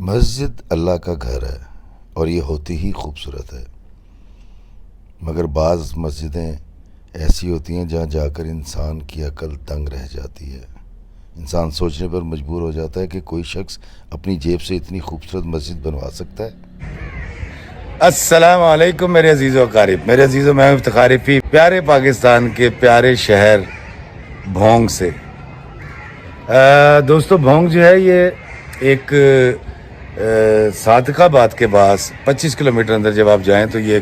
مسجد اللہ کا گھر ہے اور یہ ہوتی ہی خوبصورت ہے، مگر بعض مسجدیں ایسی ہوتی ہیں جہاں جا کر انسان کی عقل دنگ رہ جاتی ہے۔ انسان سوچنے پر مجبور ہو جاتا ہے کہ کوئی شخص اپنی جیب سے اتنی خوبصورت مسجد بنوا سکتا ہے۔ السلام علیکم میرے عزیز و اقارب، میرے عزیز و میں افتخار فی پیارے پاکستان کے پیارے شہر بھونگ سے۔ دوستو، بھونگ جو ہے یہ ایک صادق آباد کے پاس 25 کلومیٹر اندر جب آپ جائیں تو یہ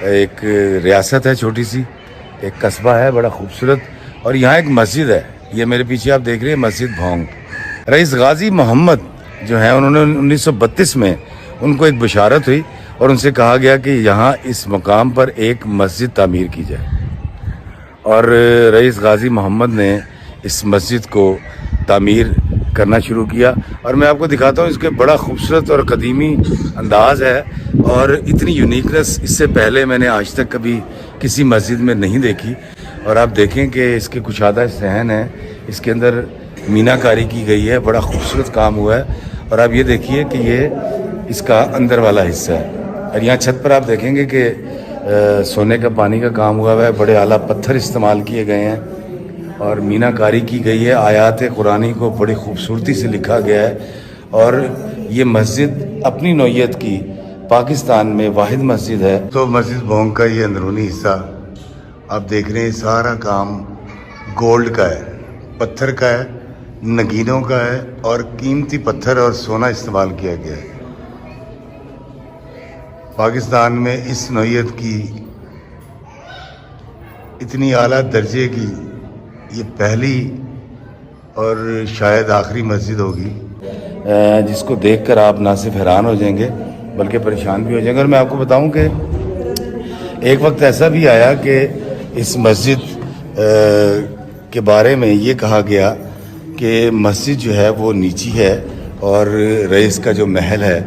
ایک ریاست ہے، چھوٹی سی ایک قصبہ ہے، بڑا خوبصورت، اور یہاں ایک مسجد ہے۔ یہ میرے پیچھے آپ دیکھ رہے ہیں مسجد بھونگ۔ رئیس غازی محمد جو ہیں انہوں نے 1932 میں ان کو ایک بشارت ہوئی اور ان سے کہا گیا کہ یہاں اس مقام پر ایک مسجد تعمیر کی جائے، اور رئیس غازی محمد نے اس مسجد کو تعمیر کرنا شروع کیا۔ اور میں آپ کو دکھاتا ہوں، اس کے بڑا خوبصورت اور قدیمی انداز ہے اور اتنی یونیکنس اس سے پہلے میں نے آج تک کبھی کسی مسجد میں نہیں دیکھی۔ اور آپ دیکھیں کہ اس کے کشادہ صحن ہیں، اس کے اندر مینا کاری کی گئی ہے، بڑا خوبصورت کام ہوا ہے۔ اور آپ یہ دیکھیے کہ یہ اس کا اندر والا حصہ ہے، اور یہاں چھت پر آپ دیکھیں گے کہ سونے کا پانی کا کام ہوا ہے، بڑے اعلیٰ پتھر استعمال کیے گئے ہیں اور مینا کاری کی گئی ہے۔ آیات قرآنی کو بڑی خوبصورتی سے لکھا گیا ہے، اور یہ مسجد اپنی نوعیت کی پاکستان میں واحد مسجد ہے۔ تو مسجد بھونگ کا یہ اندرونی حصہ آپ دیکھ رہے ہیں، سارا کام گولڈ کا ہے، پتھر کا ہے، نگینوں کا ہے، اور قیمتی پتھر اور سونا استعمال کیا گیا ہے۔ پاکستان میں اس نوعیت کی اتنی اعلیٰ درجے کی یہ پہلی اور شاید آخری مسجد ہوگی جس کو دیکھ کر آپ نہ صرف حیران ہو جائیں گے بلکہ پریشان بھی ہو جائیں گے۔ اور میں آپ کو بتاؤں کہ ایک وقت ایسا بھی آیا کہ اس مسجد کے بارے میں یہ کہا گیا کہ مسجد جو ہے وہ نیچی ہے اور رئیس کا جو محل ہے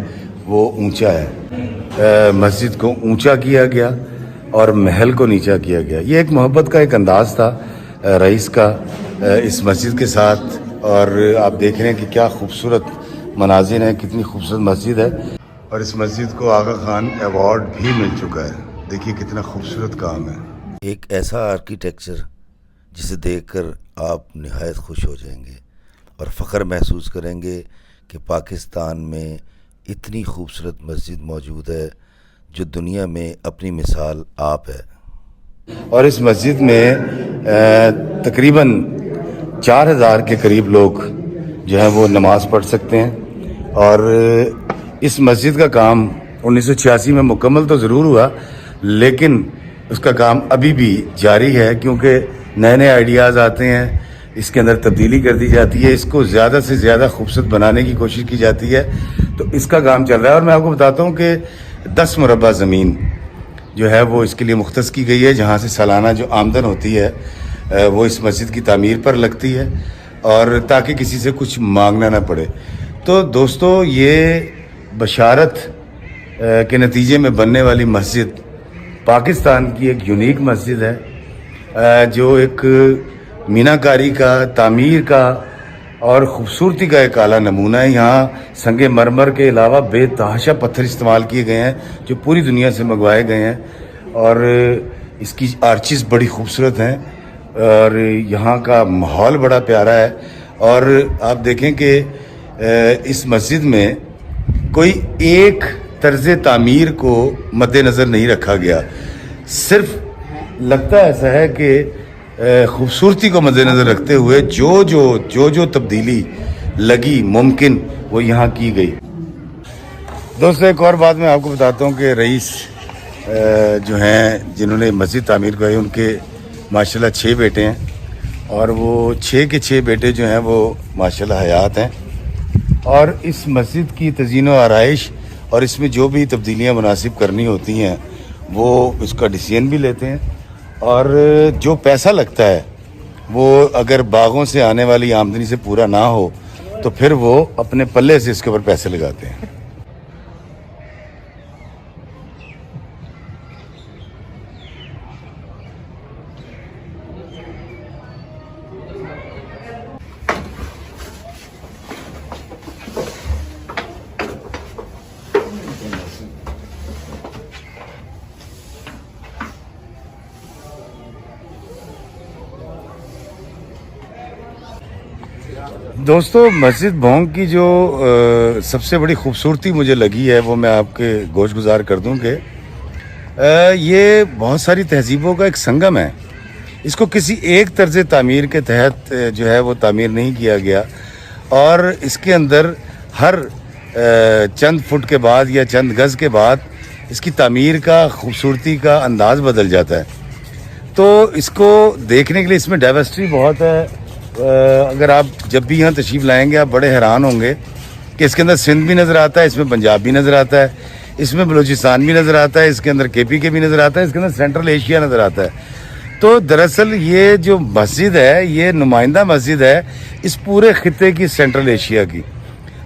وہ اونچا ہے۔ مسجد کو اونچا کیا گیا اور محل کو نیچا کیا گیا۔ یہ ایک محبت کا ایک انداز تھا رئیس کا اس مسجد کے ساتھ، اور آپ دیکھ رہے ہیں کہ کیا خوبصورت مناظر ہیں، کتنی خوبصورت مسجد ہے۔ اور اس مسجد کو آغا خان ایوارڈ بھی مل چکا ہے، دیکھیے کتنا خوبصورت کام ہے۔ ایک ایسا آرکیٹیکچر جسے دیکھ کر آپ نہایت خوش ہو جائیں گے اور فخر محسوس کریں گے کہ پاکستان میں اتنی خوبصورت مسجد موجود ہے جو دنیا میں اپنی مثال آپ ہے۔ اور اس مسجد میں تقریباً 4000 کے قریب لوگ جو ہیں وہ نماز پڑھ سکتے ہیں۔ اور اس مسجد کا کام 1986 میں مکمل تو ضرور ہوا، لیکن اس کا کام ابھی بھی جاری ہے، کیونکہ نئے نئے آئیڈیاز آتے ہیں، اس کے اندر تبدیلی کر دی جاتی ہے، اس کو زیادہ سے زیادہ خوبصورت بنانے کی کوشش کی جاتی ہے۔ تو اس کا کام چل رہا ہے، اور میں آپ کو بتاتا ہوں کہ 10 مربع زمین جو ہے وہ اس کے لیے مختص کی گئی ہے، جہاں سے سالانہ جو آمدن ہوتی ہے وہ اس مسجد کی تعمیر پر لگتی ہے، اور تاکہ کسی سے کچھ مانگنا نہ پڑے۔ تو دوستو، یہ بشارت کے نتیجے میں بننے والی مسجد پاکستان کی ایک یونیک مسجد ہے، جو ایک مینا کاری کا، تعمیر کا اور خوبصورتی کا ایک اعلیٰ نمونہ ہے۔ یہاں سنگ مرمر کے علاوہ بے تحاشا پتھر استعمال کیے گئے ہیں جو پوری دنیا سے منگوائے گئے ہیں، اور اس کی آرچز بڑی خوبصورت ہیں، اور یہاں کا ماحول بڑا پیارا ہے۔ اور آپ دیکھیں کہ اس مسجد میں کوئی ایک طرز تعمیر کو مد نظر نہیں رکھا گیا، صرف لگتا ایسا ہے کہ خوبصورتی کو مد نظر رکھتے ہوئے جو تبدیلی لگی ممکن وہ یہاں کی گئی۔ دوستو، ایک اور بات میں آپ کو بتاتا ہوں کہ رئیس جو ہیں جنہوں نے مسجد تعمیر کی، ان کے ماشاءاللہ 6 بیٹے ہیں، اور وہ 6 کے 6 بیٹے جو ہیں وہ ماشاءاللہ حیات ہیں، اور اس مسجد کی تزئین و آرائش اور اس میں جو بھی تبدیلیاں مناسب کرنی ہوتی ہیں وہ اس کا ڈیسیژن بھی لیتے ہیں، اور جو پیسہ لگتا ہے وہ اگر باغوں سے آنے والی آمدنی سے پورا نہ ہو تو پھر وہ اپنے پلے سے اس کے اوپر پیسے لگاتے ہیں۔ دوستو مسجد بھونگ کی جو سب سے بڑی خوبصورتی مجھے لگی ہے وہ میں آپ کے گوش گزار کر دوں کہ یہ بہت ساری تہذیبوں کا ایک سنگم ہے. اس کو کسی ایک طرز تعمیر کے تحت جو ہے وہ تعمیر نہیں کیا گیا اور اس کے اندر ہر چند فٹ کے بعد یا چند گز کے بعد اس کی تعمیر کا خوبصورتی کا انداز بدل جاتا ہے. تو اس کو دیکھنے کے لیے اس میں ڈائیورسٹی بہت ہے. اگر آپ جب بھی یہاں تشریف لائیں گے آپ بڑے حیران ہوں گے کہ اس کے اندر سندھ بھی نظر آتا ہے, اس میں پنجاب بھی نظر آتا ہے, اس میں بلوچستان بھی نظر آتا ہے, اس کے اندر کے پی کے بھی نظر آتا ہے, اس کے اندر سینٹرل ایشیا نظر آتا ہے. تو دراصل یہ جو مسجد ہے یہ نمائندہ مسجد ہے اس پورے خطے کی, سینٹرل ایشیا کی.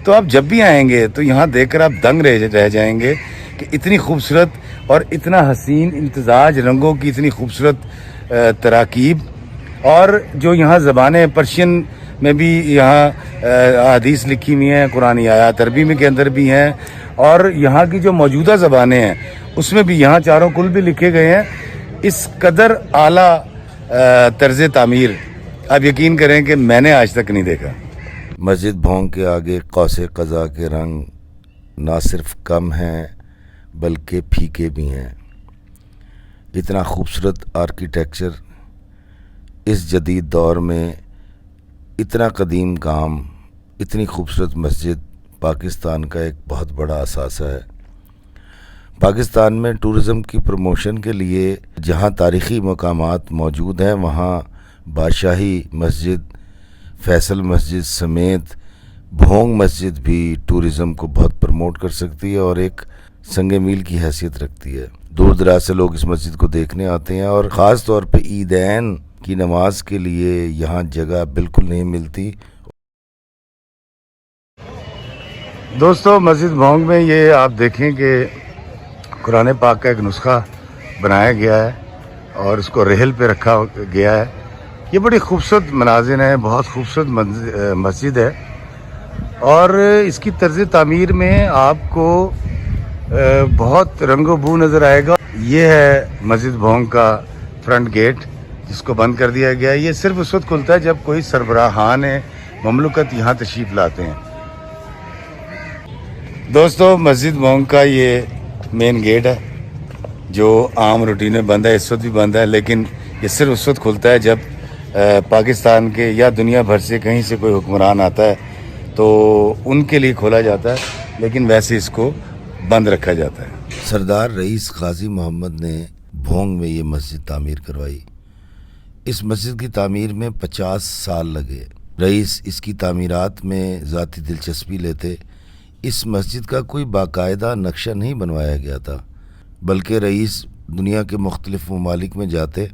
تو آپ جب بھی آئیں گے تو یہاں دیکھ کر آپ دنگ رہ جائیں گے کہ اتنی خوبصورت اور اتنا حسین امتزاج رنگوں کی اتنی خوبصورت تراکیب, اور جو یہاں زبانیں پرشین میں بھی یہاں احادیث لکھی ہوئی ہیں, قرآن آیات عربی میں کے اندر بھی ہیں, اور یہاں کی جو موجودہ زبانیں ہیں اس میں بھی یہاں چاروں کل بھی لکھے گئے ہیں. اس قدر اعلیٰ طرز تعمیر آپ یقین کریں کہ میں نے آج تک نہیں دیکھا. مسجد بھونگ کے آگے قوس قزح کے رنگ نہ صرف کم ہیں بلکہ پھیکے بھی ہیں. اتنا خوبصورت آرکیٹیکچر اس جدید دور میں, اتنا قدیم کام, اتنی خوبصورت مسجد پاکستان کا ایک بہت بڑا اثاثہ ہے. پاکستان میں ٹورزم کی پروموشن کے لیے جہاں تاریخی مقامات موجود ہیں وہاں بادشاہی مسجد, فیصل مسجد سمیت بھونگ مسجد بھی ٹورزم کو بہت پروموٹ کر سکتی ہے اور ایک سنگ میل کی حیثیت رکھتی ہے. دور دراز سے لوگ اس مسجد کو دیکھنے آتے ہیں اور خاص طور پہ عیدین کی نماز کے لیے یہاں جگہ بالکل نہیں ملتی. دوستو مسجد بھونگ میں یہ آپ دیکھیں کہ قرآن پاک کا ایک نسخہ بنایا گیا ہے اور اس کو ریل پہ رکھا گیا ہے. یہ بڑی خوبصورت مناظر ہیں, بہت خوبصورت مسجد ہے, اور اس کی طرز تعمیر میں آپ کو بہت رنگ و بو نظر آئے گا. یہ ہے مسجد بھونگ کا فرنٹ گیٹ جس کو بند کر دیا گیا ہے. یہ صرف اس وقت کھلتا ہے جب کوئی سربراہان مملکت یہاں تشریف لاتے ہیں. دوستو مسجد بھونگ کا یہ مین گیٹ ہے جو عام روٹین میں بند ہے, اس وقت بھی بند ہے, لیکن یہ صرف اس وقت کھلتا ہے جب پاکستان کے یا دنیا بھر سے کہیں سے کوئی حکمران آتا ہے تو ان کے لیے کھولا جاتا ہے, لیکن ویسے اس کو بند رکھا جاتا ہے. سردار رئیس غازی محمد نے بھونگ میں یہ مسجد تعمیر کروائی. اس مسجد کی تعمیر میں 50 سال لگے. رئیس اس کی تعمیرات میں ذاتی دلچسپی لیتے. اس مسجد کا کوئی باقاعدہ نقشہ نہیں بنوایا گیا تھا, بلکہ رئیس دنیا کے مختلف ممالک میں جاتے,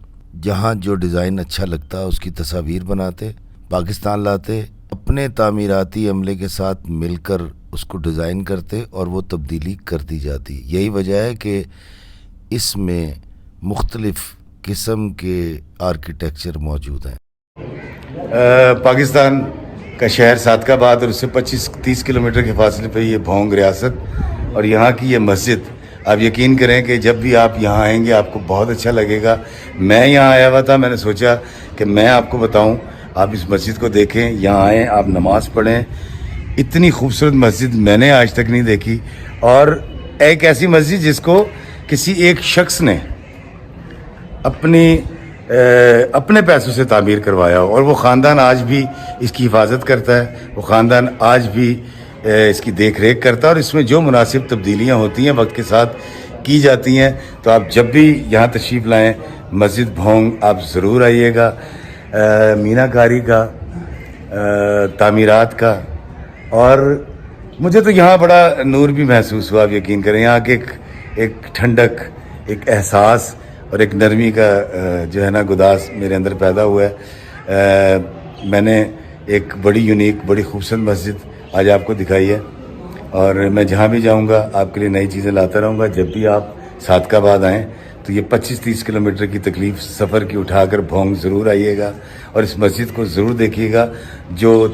جہاں جو ڈیزائن اچھا لگتا اس کی تصاویر بناتے, پاکستان لاتے, اپنے تعمیراتی عملے کے ساتھ مل کر اس کو ڈیزائن کرتے اور وہ تبدیلی کر دی جاتی. یہی وجہ ہے کہ اس میں مختلف قسم کے آرکیٹیکچر موجود ہیں. پاکستان کا شہر صادق آباد اور اس سے 25-30 کلومیٹر کے فاصلے پہ یہ بھونگ ریاست اور یہاں کی یہ مسجد, آپ یقین کریں کہ جب بھی آپ یہاں آئیں گے آپ کو بہت اچھا لگے گا. میں یہاں آیا ہوا تھا, میں نے سوچا کہ میں آپ کو بتاؤں, آپ اس مسجد کو دیکھیں, یہاں آئیں, آپ نماز پڑھیں. اتنی خوبصورت مسجد میں نے آج تک نہیں دیکھی, اور ایک ایسی مسجد جس کو کسی ایک شخص نے اپنے پیسوں سے تعمیر کروایا اور وہ خاندان آج بھی اس کی حفاظت کرتا ہے, وہ خاندان آج بھی اس کی دیکھ ریکھ کرتا ہے, اور اس میں جو مناسب تبدیلیاں ہوتی ہیں وقت کے ساتھ کی جاتی ہیں. تو آپ جب بھی یہاں تشریف لائیں مسجد بھونگ آپ ضرور آئیے گا. مینا کاری کا, تعمیرات کا, اور مجھے تو یہاں بڑا نور بھی محسوس ہوا. آپ یقین کریں یہاں کے ایک ٹھنڈک, ایک احساس اور ایک نرمی کا جو ہے نا گداز میرے اندر پیدا ہوا ہے. میں نے ایک بڑی یونیک, بڑی خوبصورت مسجد آج آپ کو دکھائی ہے, اور میں جہاں بھی جاؤں گا آپ کے لیے نئی چیزیں لاتا رہوں گا. جب بھی آپ صادق آباد آئیں تو یہ 25-30 کلومیٹر کی تکلیف سفر کی اٹھا کر بھونگ ضرور آئیے گا, اور اس مسجد کو ضرور دیکھیے گا جو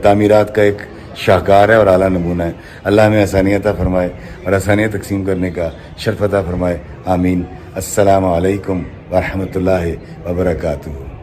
تعمیرات کا ایک شاہکار ہے اور اعلیٰ نمونہ ہے. اللہ ہمیں آسانیاں عطا فرمائے اور آسانیاں تقسیم کرنے کا شرف عطا فرمائے. آمین. السلام علیکم ورحمۃ اللہ وبرکاتہ.